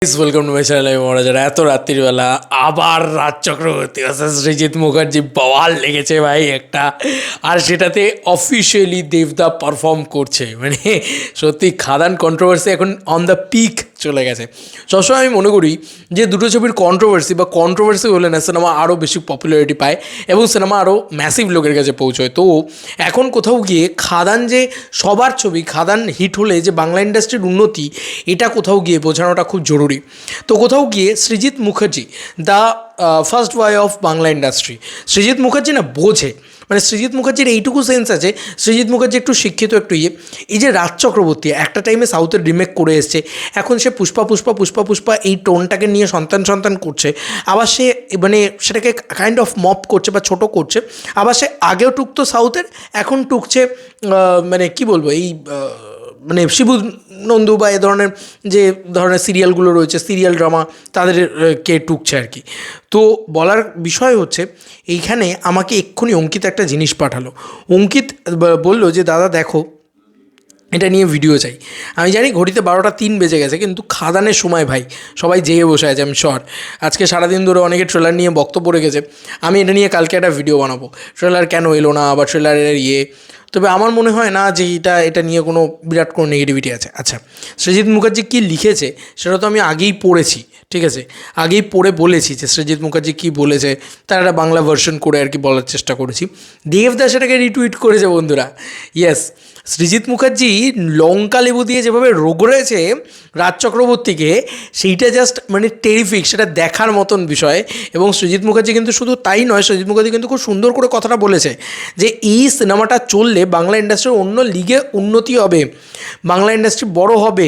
Welcome to my channel. আমি মহারাজার এত রাত্রিবেলা আবার রাজ চক্রবর্তী সৃজিত মুখার্জি বওয়াল লেগেছে ভাই একটা, আর সেটাতে অফিসিয়ালি দেবদা পারফর্ম করছে। মানে সত্যি খাদান কন্ট্রোভার্সি এখন অন দ্য পিক চলে গেছে। সবসময় আমি মনে করি যে দুটো ছবির কন্ট্রোভার্সি হলে না সিনেমা আরও বেশি পপুলারিটি পায় এবং সিনেমা আরও ম্যাসিভ লোকের কাছে পৌঁছয়। তো এখন কোথাও গিয়ে খাদান যে সবার ছবি, খাদান হিট হলে যে বাংলা ইন্ডাস্ট্রির উন্নতি, এটা কোথাও গিয়ে বোঝানোটা খুব জরুরি। তো কোথাও গিয়ে Srijit Mukherjee the first boy of Bangla industry, Srijit Mukherjee না বোঝে, মানে সৃজিত মুখার্জির এইটুকু সেন্স আছে। সৃজিত মুখার্জি একটু শিক্ষিত, একটু এই যে রাজ চক্রবর্তী একটা টাইমে সাউথের রিমেক করে এসছে, এখন সে পুষ্পা এই টোনটাকে নিয়ে সন্তান করছে, আবার সে মানে সেটাকে কাইন্ড অফ মপ করছে বা ছোটো করছে, আবার সে আগেও টুকতো সাউথের, এখন টুকছে মানে কি বলবো এই মানে শিবু নন্দু বা এ ধরনের যে ধরনের সিরিয়ালগুলো রয়েছে, সিরিয়াল ড্রামা, তাদেরকে টুকছে আর কি। তো বলার বিষয় হচ্ছে এইখানে আমাকে এক্ষুনি অঙ্কিত একটা জিনিস পাঠালো। অঙ্কিত বলল যে দাদা দেখো, এটা নিয়ে ভিডিও চাই। আমি জানি ঘড়িতে 12টা 3 বেজে গেছে, কিন্তু খাদানের সময় ভাই সবাই জেগে বসে আছে। আমি শর আজকে সারাদিন ধরে অনেকে ট্রেলার নিয়ে বক্তব্য রেখেছে, আমি এটা নিয়ে কালকে একটা ভিডিও বানাবো, ট্রেলার কেন এলো না বা ট্রেলারের তবে আমার মনে হয় না যে এটা নিয়ে কোনো বিরাট কোনো নেগেটিভিটি আছে। আচ্ছা, সৃজিত মুখার্জি কী লিখেছে সেটা তো আমি আগেই পড়েছি, ঠিক আছে, আগেই পড়ে বলেছি যে সৃজিত মুখার্জি কী বলেছে, তার একটা বাংলা ভার্সন করে আর কি বলার চেষ্টা করেছি। দেবদা সেটাকে রিটুইট করেছে বন্ধুরা। ইয়েস, সৃজিত মুখার্জি লঙ্কা লেবু দিয়ে যেভাবে রোগড়েছে রাজ চক্রবর্তীকে, সেইটা জাস্ট মানে টেরিফিক, সেটা দেখার মতন বিষয়। এবং সৃজিত মুখার্জি কিন্তু শুধু তাই নয়, সৃজিত মুখার্জি কিন্তু খুব সুন্দর করে কথাটা বলেছে যে এই সিনেমাটা চললে বাংলা ইন্ডাস্ট্রির অন্য লিগে উন্নতি হবে, বাংলা ইন্ডাস্ট্রি বড় হবে।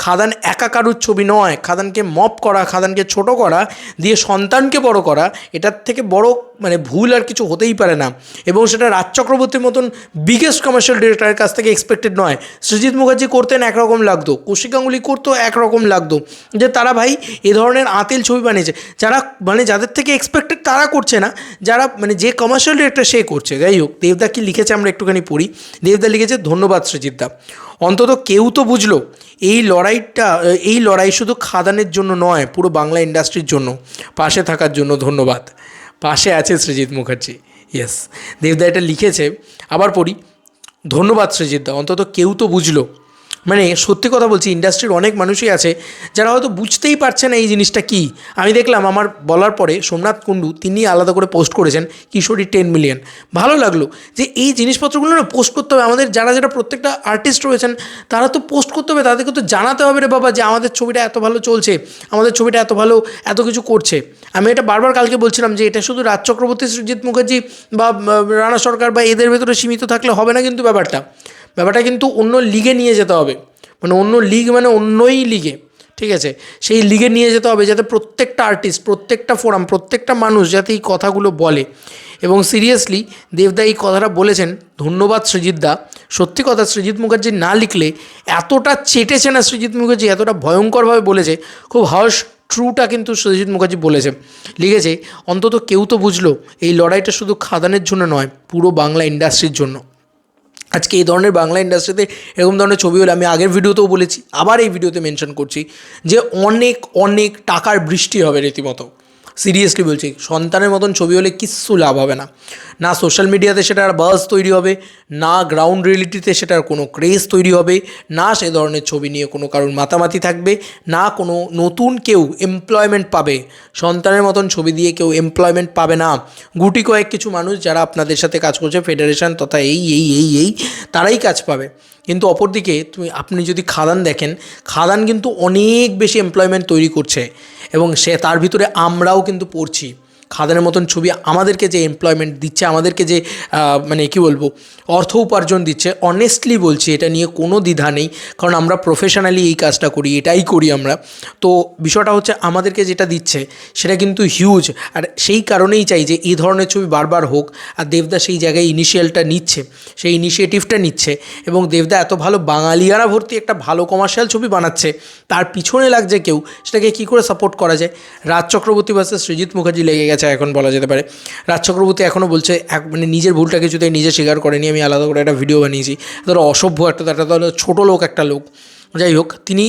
খাদান একা কারুর ছবি নয়, খাদানকে মপ করা, খাদানকে ছোট করা দিয়ে সন্তানকে বড় করা, এটার থেকে বড় মানে ভুল আর কিছু হতেই পারে না। এবং সেটা রাজ চক্রবর্তীর মতন বিগেস্ট কমার্শিয়াল ডিরেক্টরের কাছ থেকে এক্সপেক্টেড নয়। সৃজিত মুখার্জি করতেন একরকম লাগতো, কৌশিক গাঙ্গুলি করতো একরকম লাগতো, যে তারা ভাই এ ধরনের আঁতেল ছবি বানিয়েছে, যারা মানে যাদের থেকে এক্সপেক্টেড তারা করছে না, যারা মানে যে কমার্শিয়াল ডিরেক্টর সে করছে। যাই হোক, দেবদা কি লিখেছে আমরা একটুখানি পড়ি। দেবদা লিখেছে, ধন্যবাদ সৃজিতদা, অন্তত কেউ তো বুঝলো এই লড়াই শুধু খাদানের জন্য নয়, পুরো বাংলা ইন্ডাস্ট্রির জন্য, পাশে থাকার জন্য ধন্যবাদ। পাশে আছে সৃজিত মুখার্জি। ইয়েস, দেবদা এটা লিখেছে। আবার পড়ি, ধন্যবাদ সৃজিতদা, অন্তত কেউ তো বুঝলো। মানে সত্যি কথা বলছি, ইন্ডাস্ট্রির অনেক মানুষই আছে যারা হয়তো বুঝতেই পারছে না এই জিনিসটা কী। আমি দেখলাম আমার বলার পরে সোমনাথ কুণ্ডু তিনি আলাদা করে পোস্ট করেছেন কিশোরী 10 মিলিয়ন। ভালো লাগলো যে এই জিনিসপত্রগুলো না পোস্ট করতে হবে। আমাদের যারা প্রত্যেকটা আর্টিস্ট রয়েছেন তারা তো পোস্ট করতে হবে, তাদেরকে তো জানাতে হবে রে বাবা যে আমাদের ছবিটা এত ভালো চলছে, আমাদের ছবিটা এত ভালো, এত কিছু করছে। আমি এটা বারবার কালকে বলছিলাম যে এটা শুধু রাজ চক্রবর্তী, সৃজিত মুখার্জি বা রানা সরকার বা এদের ভেতরে সীমিত থাকলে হবে না, কিন্তু ব্যাপারটা কিন্তু অন্য লিগে নিয়ে যেতে হবে। মানে অন্য লিগ মানে অন্যই লিগে, ঠিক আছে, সেই লিগে নিয়ে যেতে হবে, যাতে প্রত্যেকটা আর্টিস্ট, প্রত্যেকটা ফোরাম, প্রত্যেকটা মানুষ যাতে এই কথাগুলো বলে। এবং সিরিয়াসলি দেবদা এই কথাটা বলেছেন, ধন্যবাদ সৃজিতদা। সত্যি কথা, সৃজিত মুখার্জি না লিখলে, এতটা চেটেছে না সৃজিত মুখার্জি, এতটা ভয়ঙ্করভাবে বলেছে, খুব হার্শ ট্রুটা কিন্তু সৃজিত মুখার্জি বলেছে, লিখেছে, অন্তত কেউ তো বুঝলো এই লড়াইটা শুধু খাদানের জন্য নয়, পুরো বাংলা ইন্ডাস্ট্রির জন্য। আজকে এই ধরনের বাংলা ইন্ডাস্ট্রিতে এরকম ধরনের ছবি হলে, আমি আগের ভিডিওতেও বলেছি, আবার এই ভিডিওতে মেনশন করছি, যে অনেক অনেক টাকার বৃষ্টি হবে রীতিমতো। সিরিয়াসলি বলছি, সন্তানের মতন ছবি হলে কিচ্ছু লাভ হবে না। না সোশ্যাল মিডিয়াতে সেটার বাজ তৈরি হবে, না গ্রাউন্ড রিয়েলিটিতে সেটার কোনো ক্রেজ তৈরি হবে, না সে ধরনের ছবি নিয়ে কোনো কারোর মাতামাতি থাকবে, না কোনো নতুন কেউ এমপ্লয়মেন্ট পাবে। সন্তানের মতন ছবি দিয়ে কেউ এমপ্লয়মেন্ট পাবে না। গুটি কয়েক কিছু মানুষ যারা আপনাদের সাথে কাজ করছে, ফেডারেশন তথা এই তারাই কাজ পাবে। কিন্তু অপরদিকে আপনি যদি খাদান দেখেন, খাদান কিন্তু অনেক বেশি এমপ্লয়মেন্ট তৈরি করছে, এবং সে তার ভিতরে আমরাও কিন্তু পড়ছি। খাদানের মতন ছবি আমাদেরকে যে এমপ্লয়মেন্ট দিচ্ছে, আমাদেরকে যে মানে কী বলবো অর্থ উপার্জন দিচ্ছে, অনেস্টলি বলছি, এটা নিয়ে কোনো দ্বিধা নেই, কারণ আমরা প্রফেশনালি এই কাজটা করি, এটাই করি আমরা। তো বিষয়টা হচ্ছে আমাদেরকে যেটা দিচ্ছে সেটা কিন্তু হিউজ, আর সেই কারণেই চাই যে এই ধরনের ছবি বারবার হোক। আর দেবদা সেই জায়গায় ইনিশিয়ালটা নিচ্ছে, সেই ইনিশিয়েটিভটা নিচ্ছে, এবং দেবদা এত ভালো বাঙালিয়ারা ভর্তি একটা ভালো কমার্শিয়াল ছবি বানাচ্ছে, তার পিছনে লাগছে কেউ, সেটাকে কী করে সাপোর্ট করা যায়। রাজ চক্রবর্তী ভার্সেস সৃজিত মুখার্জি লেগে গেছে এখন বলা যেতে পারে। রাজ চক্রবর্তী এখনও বলছে মানে নিজের ভুলটা কিছুতেই নিজে স্বীকার করেনি। আমি আলাদা করে একটা ভিডিও বানিয়েছি, ধরো অসভ্য একটা ছোটো লোক, একটা লোক, যাই হোক, তিনি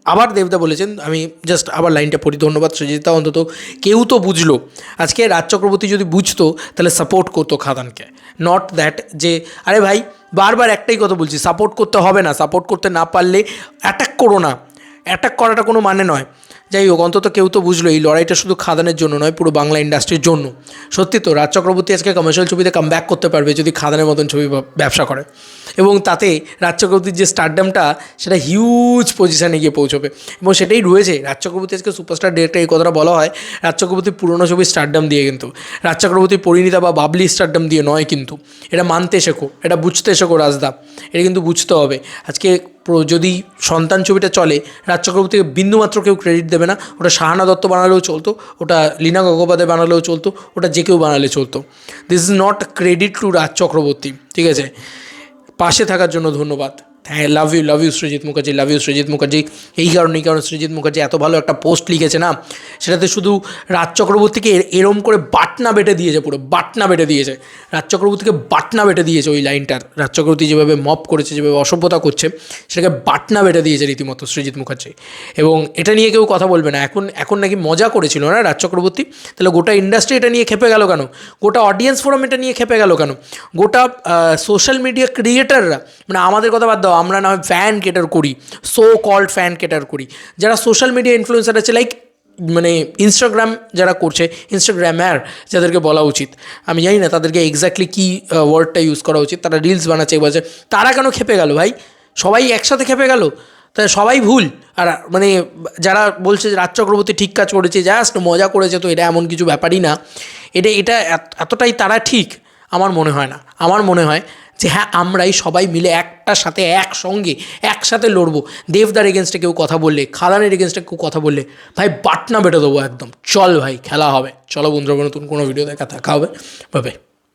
আবার দেবদা বলেছেন, আমি জাস্ট আবার লাইনটা পড়ি, ধন্যবাদ সৃজিতা, অন্তত কেউ তো বুঝলো। আজকে রাজ চক্রবর্তী যদি বুঝতো তাহলে সাপোর্ট করতো খাদানকে, নট দ্যাট যে আরে ভাই বারবার একটাই কথা বলছি, সাপোর্ট করতে হবে না, সাপোর্ট করতে না পারলে অ্যাটাক করো না, অ্যাটাক করাটা কোনো মানে নয়। যাই হোক, অন্তত কেউ তো বুঝলো এই লড়াইটা শুধু খাদানের জন্য নয়, পুরো বাংলা ইন্ডাস্ট্রির জন্য। সত্যি তো রাজ চক্রবর্তী আজকে কমার্শিয়াল ছবিতে কাম ব্যাক করতে পারবে যদি খাদানের মতন ছবি ব্যবসা করে, এবং তাতে রাজ চক্রবর্তীর যে স্টারডামটা সেটা হিউজ পজিশানে গিয়ে পৌঁছবে, এবং সেটাই রয়েছে। রাজ চক্রবর্তী আজকে সুপারস্টার ডিরেক্টর, এই কথাটা বলা হয় রাজ চক্রবর্তীর পুরোনো ছবির স্টারডাম দিয়ে, কিন্তু রাজ চক্রবর্তীর পরিণীতা বা বাবলি স্টারডাম দিয়ে নয়। কিন্তু এটা মানতে শেখো, এটা বুঝতে শেখো রাজদা, এটা কিন্তু বুঝতে হবে। আজকে যদি সন্তান ছবিটা চলে, রাজ চক্রবর্তীকে বিন্দুমাত্র কেউ ক্রেডিট দেবে না। ওটা সাহানা দত্ত বানালেও চলতো, ওটা লীনা গঙ্গোপাধ্যায় বানালেও চলতো, ওটা যে কেউ বানালে চলতো। This is not credit to Raj Chakraborty, ঠিক আছে? পাশে থাকার জন্য ধন্যবাদ। হ্যাঁ, love you Srijit Mukherjee, love you Srijit Mukherjee. এই কারণ সৃজিত মুখার্জি এত ভালো একটা পোস্ট লিখেছে না, সেটাতে শুধু রাজ চক্রবর্তীকে এরম করে বাটনা বেটে দিয়েছে, পুরো বাটনা বেটে দিয়েছে, রাজ চক্রবর্তীকে বাটনা বেটে দিয়েছে ওই লাইনটার। রাজ চক্রবর্তী যেভাবে মপ করেছে, যেভাবে অসভ্যতা করছে, সেটাকে বাটনা বেটে দিয়েছে রীতিমতো সৃজিত মুখার্জি। এবং এটা নিয়ে কেউ কথা বলবে না। এখন নাকি মজা করেছিল না রাজ চক্রবর্তী, তাহলে গোটা ইন্ডাস্ট্রি এটা নিয়ে খেপে গেল কেন? গোটা অডিয়েন্স ফোরাম এটা নিয়ে খেপে গেল কেন? গোটা সোশ্যাল মিডিয়া ক্রিয়েটাররা, মানে আমাদের কথা বাদ দাও, আমরা না ফ্যান কেটার করি, সো কল্ড ফ্যান কেটার করি, যারা সোশ্যাল মিডিয়া ইনফ্লুয়েন্সার আছে, লাইক মানে ইনস্টাগ্রাম যারা করছে, ইনস্টাগ্রামার যাদেরকে বলা উচিত, আমি জানি না তাদেরকে এক্স্যাক্টলি কী ওয়ার্ডটা ইউজ করা উচিত, তারা রিলস বানাচ্ছে বলছে, তারা কেন খেপে গেল ভাই? সবাই একসাথে খেপে গেল, তাই সবাই ভুল। আর মানে যারা বলছে যে রাজ চক্রবর্তী ঠিক কাজ করেছে, জাস্ট মজা করেছে, তো এটা এমন কিছু ব্যাপারই না, এটা এতটাই তারা ঠিক আমার মনে হয় না। আমার মনে হয় যে হ্যাঁ, আমরাই সবাই মিলে একটা সাথে একসাথে লড়বো। দেবদার এগেনস্টে কেউ কথা বললে, খাদানের এগেনস্টে কেউ কথা বললে, ভাই বাটনা বেটে দেবো একদম। চল ভাই, খেলা হবে। চলো বন্ধুরা, নতুন কোনো ভিডিও দেখা হবে। Bye bye.